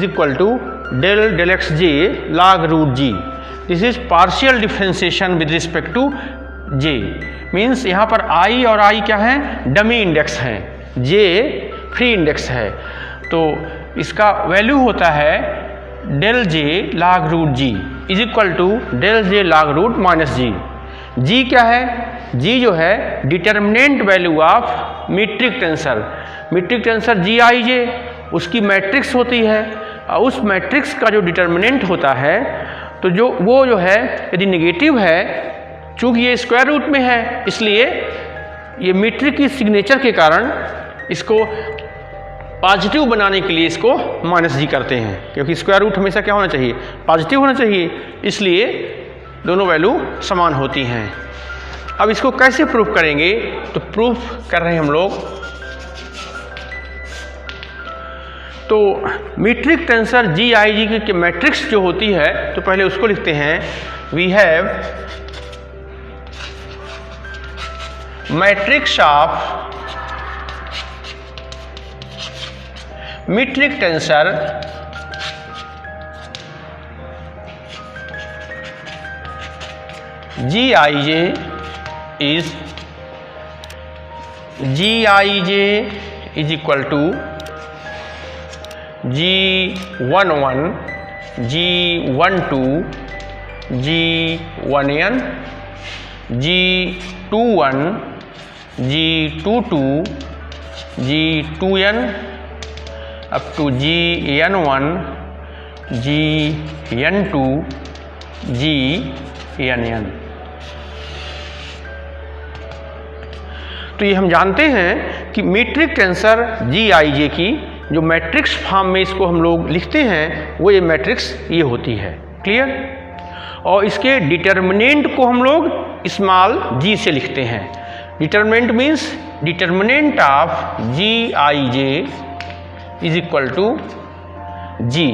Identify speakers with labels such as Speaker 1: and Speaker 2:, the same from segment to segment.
Speaker 1: Is equal to del del x j log root g. This is partial differentiation with respect to j. Means यहाँ पर आई और आई क्या है, dummy index हैं, जे free index है। तो इसका वैल्यू होता है del J log root ji is equal to del J log root minus जी। जी क्या है, जी जो है determinant value of metric tensor. Metric tensor g i जे उसकी मैट्रिक्स होती है, और उस मैट्रिक्स का जो डिटर्मिनेंट होता है तो वो जो है यदि नेगेटिव है, चूँकि ये स्क्वायर रूट में है इसलिए ये मीट्रिक की सिग्नेचर के कारण इसको पॉजिटिव बनाने के लिए इसको माइनस जी करते हैं, क्योंकि स्क्वायर रूट हमेशा क्या होना चाहिए, पॉजिटिव होना चाहिए, इसलिए दोनों वैल्यू समान होती हैं। अब इसको कैसे प्रूफ करेंगे, तो प्रूफ कर रहे हैं हम लोग। तो मीट्रिक टेंसर जी आई जी की मैट्रिक्स जो होती है तो पहले उसको लिखते हैं। We have matrix of metric tensor g i j is equal to G11, G12, G1n, G21, G22, G2n up to Gn1, Gn2, Gn। तो ये हम जानते हैं कि मीट्रिक टेंसर जी आई जे की जो मैट्रिक्स फॉर्म में इसको हम लोग लिखते हैं वो ये मैट्रिक्स ये होती है। क्लियर। और इसके डिटर्मिनेंट को हम लोग स्मॉल जी से लिखते हैं। Determinant means determinant of g i j is equal to g,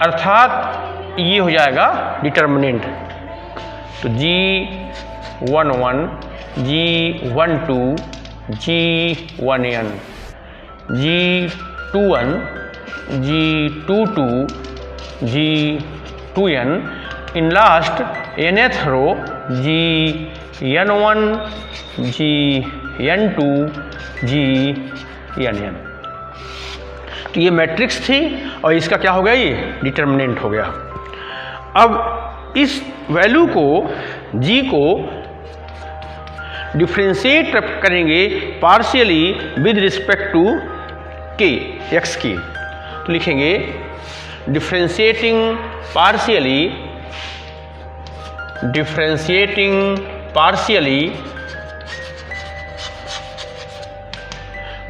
Speaker 1: अर्थात ये हो जाएगा डिटर्मिनेंट। तो G11, G12, G1n, G21, G22, G2n, in last nth row Gn1, Gn2, Gn। तो ये मैट्रिक्स थी और इसका क्या हो गया, ये डिटर्मिनेंट हो गया। अब इस वैल्यू को G को डिफ्रेंशिएट करेंगे partially with respect to k x की। तो लिखेंगे differentiating partially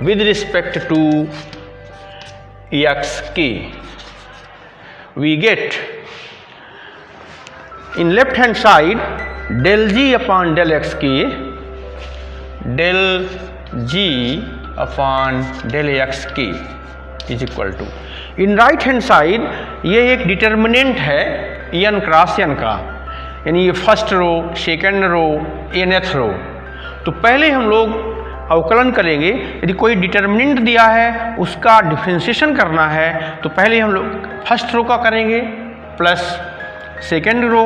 Speaker 1: with respect to x k, we get in left hand side del g upon del x k, del g upon del x k is equal to, in right hand side ये एक determinant है N cross N का, यानी ये first row, second row, nth row. तो पहले हम लोग अवकलन करेंगे। यदि कोई डिटर्मिनेंट दिया है उसका डिफ्रेंशिएशन करना है तो पहले हम लोग फर्स्ट रो का करेंगे plus second row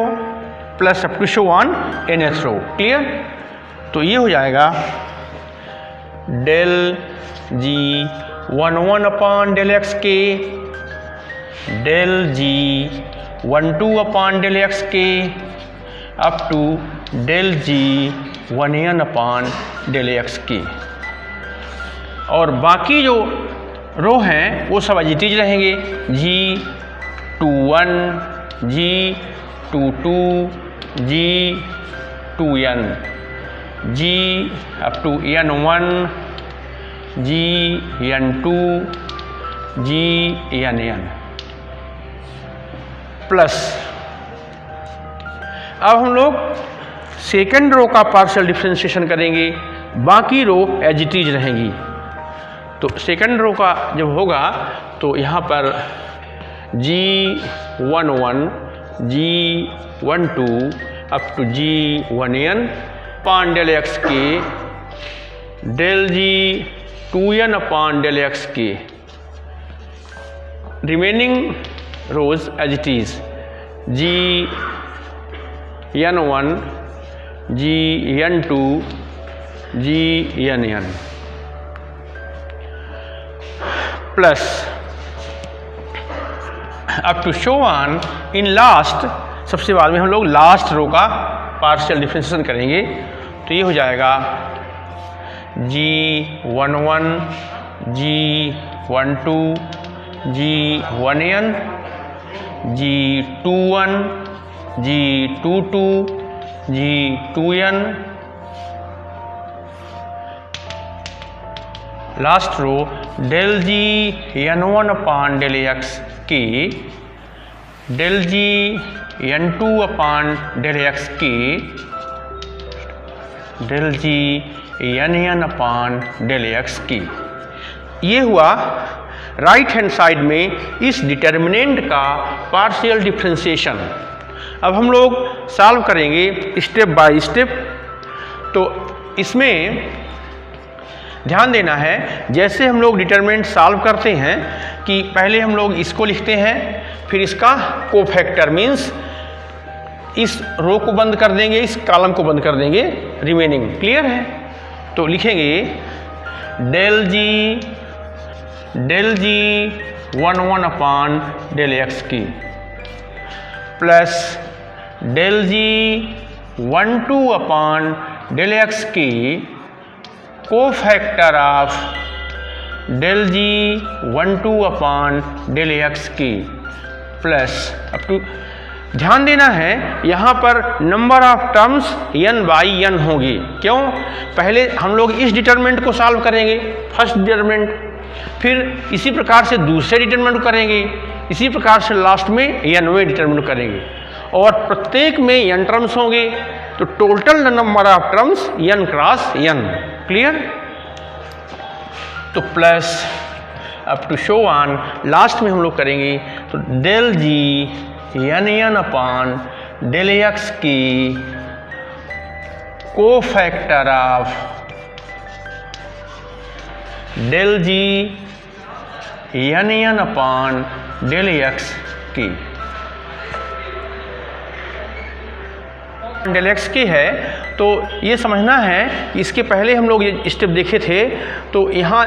Speaker 1: plus up to show on nth row. Clear. तो ये हो जाएगा del G11 upon del x k, del G12 upon del x k up to del G1n upon del x k. और बाकी जो रो हैं वो सब एजिटीज रहेंगे। G21, G22, G2n, G up to n1, Gn2, Gn plus. अब हम लोग सेकेंड रो का पार्शियल डिफ्रेंशिएशन करेंगे, बाकी रो एज इट इज रहेंगी। तो सेकेंड रो का जब होगा तो यहाँ पर G11, G12 up to G1n upon del x k, del G2n upon del x k remaining rows as it is, Gn1, Gn2, Gn plus up to show on in last, सबसे बाद में हम लोग लास्ट रो का partial differentiation करेंगे। तो ये हो जाएगा G11, G12, G1n, G21, G22, G2n, last row del G n1 upon del x k, del G n2 upon del x k, del G n upon del x k। ये हुआ right hand side में इस determinant का partial differentiation. अब हम लोग solve करेंगे step by step. तो इसमें ध्यान देना है, जैसे हम लोग डिटर्मिनेंट सॉल्व करते हैं कि पहले हम लोग इसको लिखते हैं, फिर इसका कोफैक्टर मीन्स इस रो को बंद कर देंगे, इस कॉलम को बंद कर देंगे, रिमेनिंग क्लियर है। तो लिखेंगे del G 11 upon del x की plus del G 12 upon del x की cofactor of del G 12 upon del x की प्लस अप टू, ध्यान देना है यहाँ पर number of terms n by n होगी। क्यों? पहले हम लोग इस डिटरमिनेंट को सॉल्व करेंगे, फर्स्ट डिटरमिनेंट, फिर इसी प्रकार से दूसरे डिटरमिनेंट करेंगे, इसी प्रकार से लास्ट में nवें डिटरमिनेंट करेंगे, और प्रत्येक में n टर्म्स होंगे। तो total number of terms n cross n, clear. तो plus up to show on last में हम लोग करेंगे तो del G n upon del x की cofactor of del G n upon del x की del x की है। तो ये समझना है, इसके पहले हम लोग ये स्टेप देखे थे, तो यहाँ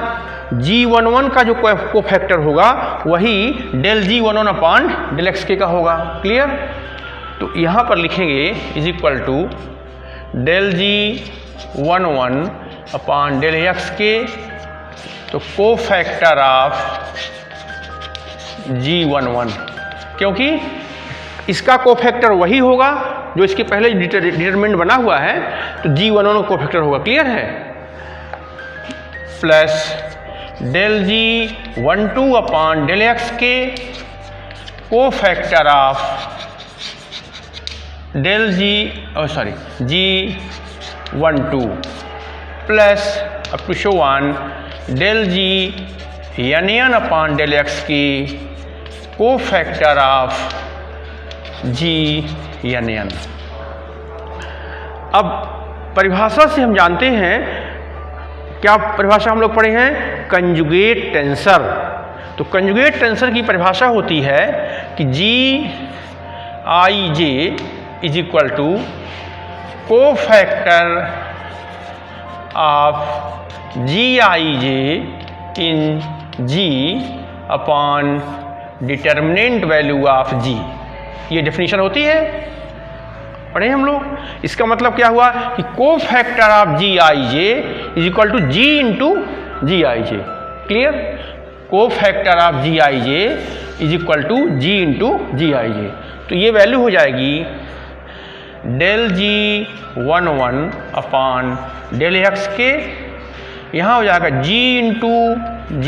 Speaker 1: G11 का जो कोफैक्टर होगा वही del G11 upon del x के का होगा, क्लियर। तो यहाँ पर लिखेंगे is equal to del G11 upon del x के, तो कोफैक्टर ऑफ G11, क्योंकि इसका कोफैक्टर वही होगा जो इसके पहले डिटरमिनेंट बना हुआ है, तो G11 कोफैक्टर होगा, क्लियर है। Plus del G12 upon del x k cofactor of del G12 plus up to show on del G n upon del x की कोफैक्टर ऑफ G n। अब परिभाषा से हम जानते हैं, क्या परिभाषा हम लोग पढ़े हैं? Conjugate tensor. तो कंजुगेट टेंसर की परिभाषा होती है कि Gij is equal to cofactor of Gij in G upon determinant value of G। ये डेफिनेशन होती है, पढ़े हम लोग। इसका मतलब क्या हुआ कि cofactor of Gij is equal to G into Gij, clear. Cofactor of Gij is equal to G into Gij। तो ये वैल्यू हो जाएगी del G11 upon del x के, यहाँ हो जाएगा G into G,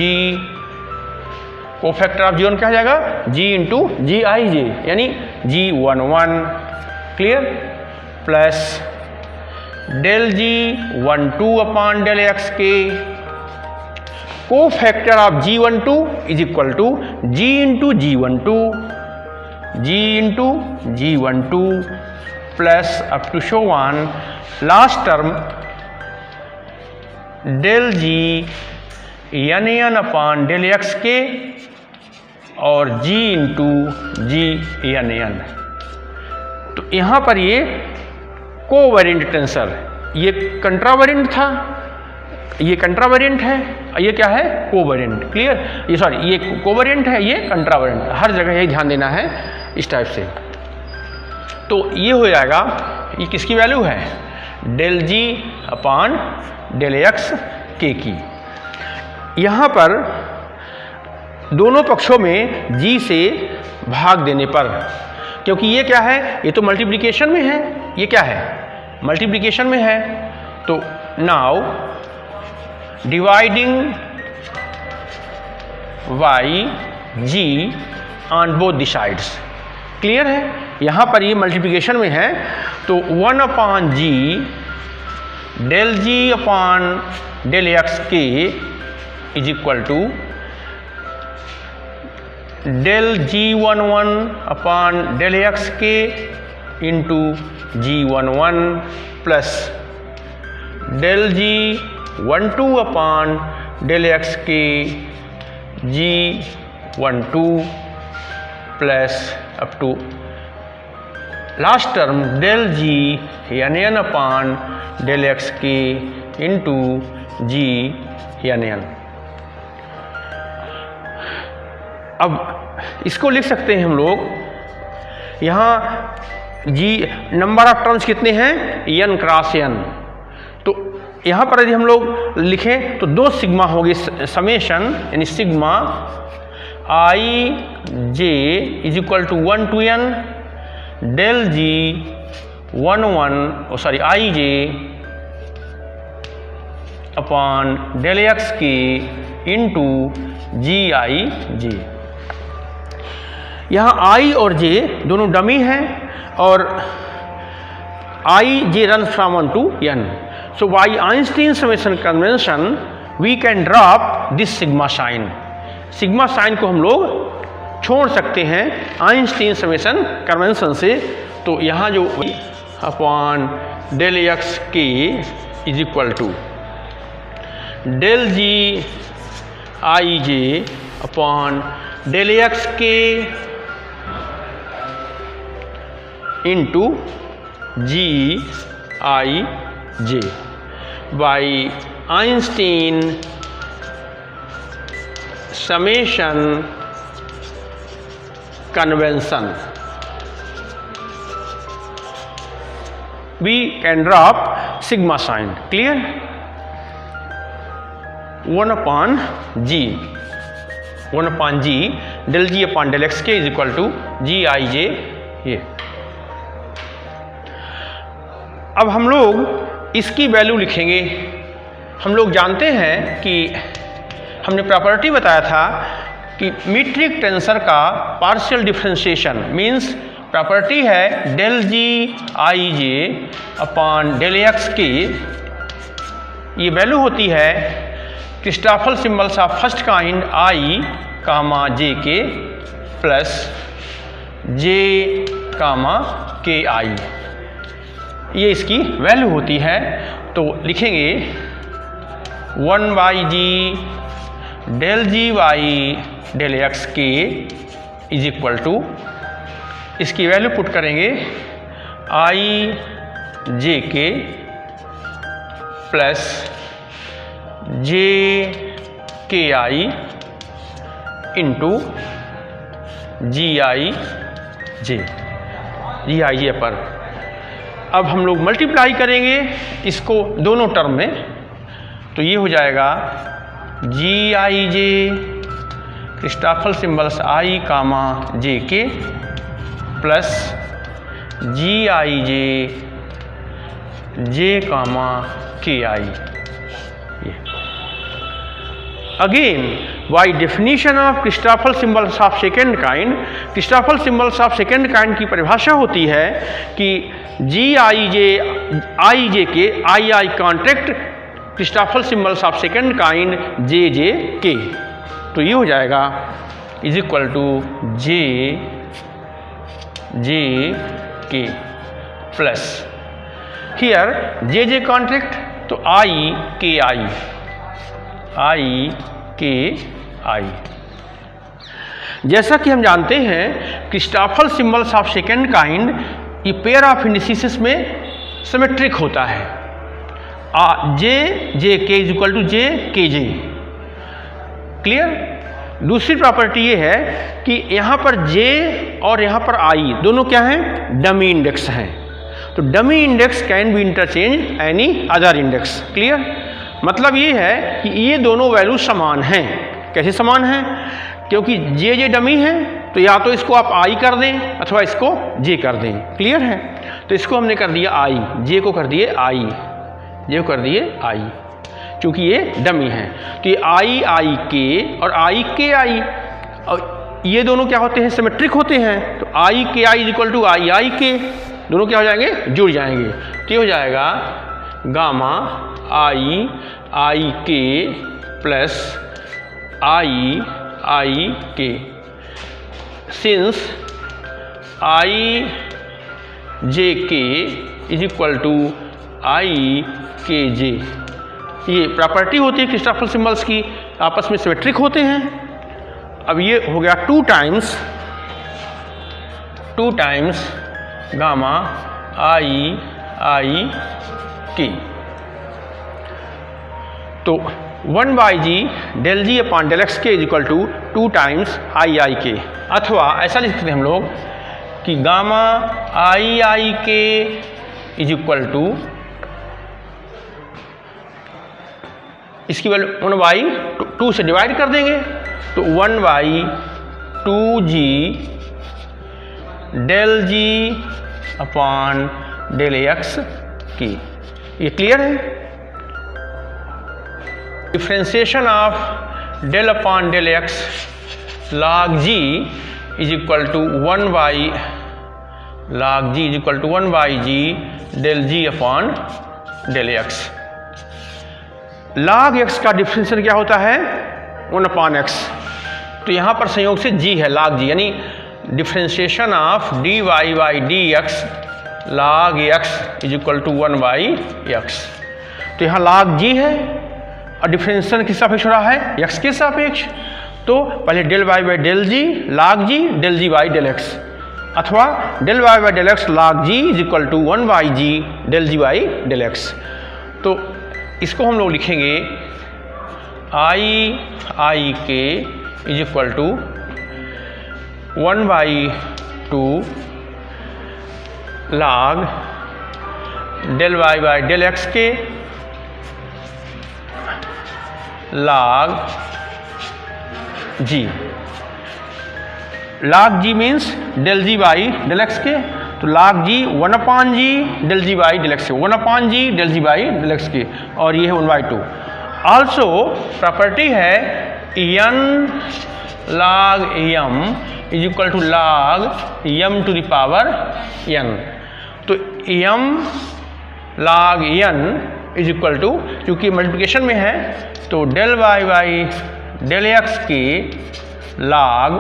Speaker 1: cofactor of G1 क्या हो जाएगा? G इंटू Gij, यानी G11, clear. Plus del G12 upon del x k cofactor of G12 is equal to G into G12, G into G12 plus up to show on last term del G n upon del x k और G into g n n. तो यहाँ पर ये covariant tensor, ये कंट्रावेरिएंट था, ये कंट्रावेरिएंट है, ये क्या है कोवेरिएंट। क्लियर, ये सॉरी ये कोवेरिएंट है, ये कंट्रावेरिएंट, हर जगह यही ध्यान देना है इस टाइप से। तो ये हो जाएगा, ये किसकी वैल्यू है del g upon del x के की। यहाँ पर दोनों पक्षों में जी से भाग देने पर, क्योंकि ये क्या है, ये तो मल्टीप्लिकेशन में है, ये क्या है मल्टीप्लिकेशन में है। तो now dividing y g on both the sides. Clear है, यहाँ पर ये मल्टीप्लिकेशन में है, तो 1 upon g del g upon del x k is equal to del G11 upon del x k into G11 plus del G12 upon del x k G12 plus up to last term del g n n upon del x k into g n n. अब इसको लिख सकते हैं हम लोग, यहाँ जी number of terms कितने हैं एन क्रॉस एन। तो यहाँ पर यदि हम लोग लिखें तो 2 सिग्मा होगी, समेशन यानी sigma i j is equal to 1 to n del g 11 sorry i j upon del x k into g i j. यहाँ आई और जे दोनों डमी हैं और i j run from 1 to n। So by Einstein summation convention we can drop this sigma sign. Sigma sign को हम लोग छोड़ सकते हैं आइंस्टीन समेशन कन्वेंशन से। तो यहाँ जो upon del x k is equal to del g i j upon del x k into g i j by Einstein summation convention we can drop sigma sign. Clear? 1 upon g del g upon del x k is equal to g I j। ये अब हम लोग इसकी value लिखेंगे। हम लोग जानते हैं कि हमने प्रॉपर्टी बताया था कि मीट्रिक टेंसर का पार्शियल डिफरेंशिएशन मीन्स प्रॉपर्टी है del g i j upon del x k. ये वैल्यू होती है Christoffel symbols of first kind i comma j k plus J comma k आई, ये इसकी वैल्यू होती है। तो लिखेंगे 1 by g del g y del x k is equal to, इसकी वैल्यू पुट करेंगे i j k plus J k I into g i जे पर। अब हम लोग मल्टीप्लाई करेंगे इसको दोनों टर्म में, तो ये हो जाएगा जी i J क्रिस्टॉफल symbols I comma j k plus ji i j comma k i. Again by definition of Christoffel symbols of second kind, Christoffel symbols of second kind की परिभाषा होती है कि g i j k i contract Christoffel symbols of second kind j k. तो ये हो जाएगा is equal to J k plus here J contract, तो आई के आई। जैसा कि हम जानते हैं Christopher symbols of second kind ये पेयर ऑफ इंडिसेस में सिमेट्रिक होता है। जे के इज इक्वल टू जे के जे। क्लियर। दूसरी प्रॉपर्टी ये है कि यहाँ पर जे और यहाँ पर आई दोनों क्या हैं, डमी इंडेक्स हैं। तो dummy index can be interchange any other index. Clear. मतलब ये है कि ये दोनों वैल्यू समान हैं। कैसे समान हैं? क्योंकि जे डमी है तो या तो इसको आप आई कर दें अथवा इसको जे कर दें। क्लियर है। तो इसको हमने कर दिया आई, जे को कर दिए आई, जे को कर दिए आई, क्योंकि ये डमी है। तो ये आई के और आई के आई, और ये दोनों क्या होते हैं, सिमेट्रिक होते हैं। तो आई के आई इक्वल टू आई के, दोनों क्या हो जाएंगे, जुड़ जाएंगे। तो ये हो जाएगा गामा आई के प्लस आई के, सिंस आई जे के इज इक्वल टू आई के जे। ये प्रॉपर्टी होती है क्रिस्टोफर सिंबल्स की, आपस में सिमेट्रिक होते हैं। अब ये हो गया two times gamma i k. तो 1/g del g upon del x k is equal to 2 times i k. अथवा ऐसा लिख सकते हैं हम लोग कि gamma i k is equal to, इसकी वैल्यू 1/2 से डिवाइड कर देंगे तो 1/2g del g upon del x की। ये क्लियर है। Differentiation of del upon del x log g is equal to 1/g del g upon del x. log x का differentiation क्या होता है, 1/x। तो यहाँ पर संयोग से g है, log g, यानी differentiation of dy by dx log x is equal to 1/x। तो यहाँ log g है और डिफ्रेंशिएशन किस सापेक्ष हो रहा है, x के सापेक्ष। तो पहले del y by del g log g del g by del x, अथवा del y by del x log g is equal to 1/g del g by del x। तो इसको हम लोग लिखेंगे i k is equal to 1/2 log del y by del x k log g। log g means del g by del x k. तो log g 1/g del g by del x k, 1/g del g by del x k, और ये है 1/2। Also property है n log m is equal to log m to the power n। तो m log n is equal to, क्योंकि multiplication में है तो del y by del x k log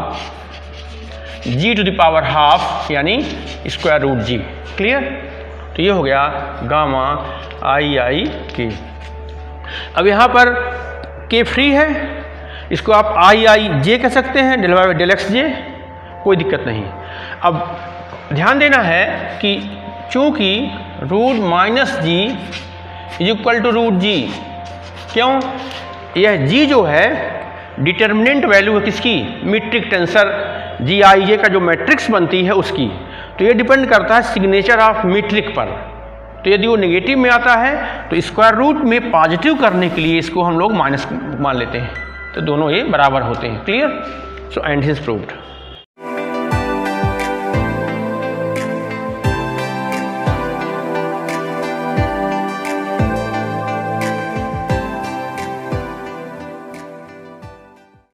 Speaker 1: g to the power half यानी square root g। Clear. तो ये हो गया गामा आई के। अब यहाँ पर k फ्री है, इसको आप आई जे कह सकते हैं, del y del x j, कोई दिक्कत नहीं। अब ध्यान देना है कि चूंकि root minus g is equal to root g, क्यों, यह g जो है डिटर्मिनेंट वैल्यू है किसकी, मीट्रिक टेंसर जी आई जे का जो मैट्रिक्स बनती है उसकी। तो ये डिपेंड करता है सिग्नेचर ऑफ मीट्रिक पर। तो यदि वो नेगेटिव में आता है तो स्क्वायर रूट में पॉजिटिव करने के लिए इसको हम लोग माइनस मान लेते हैं, तो दोनों ये बराबर होते हैं। Clear. So and is proved.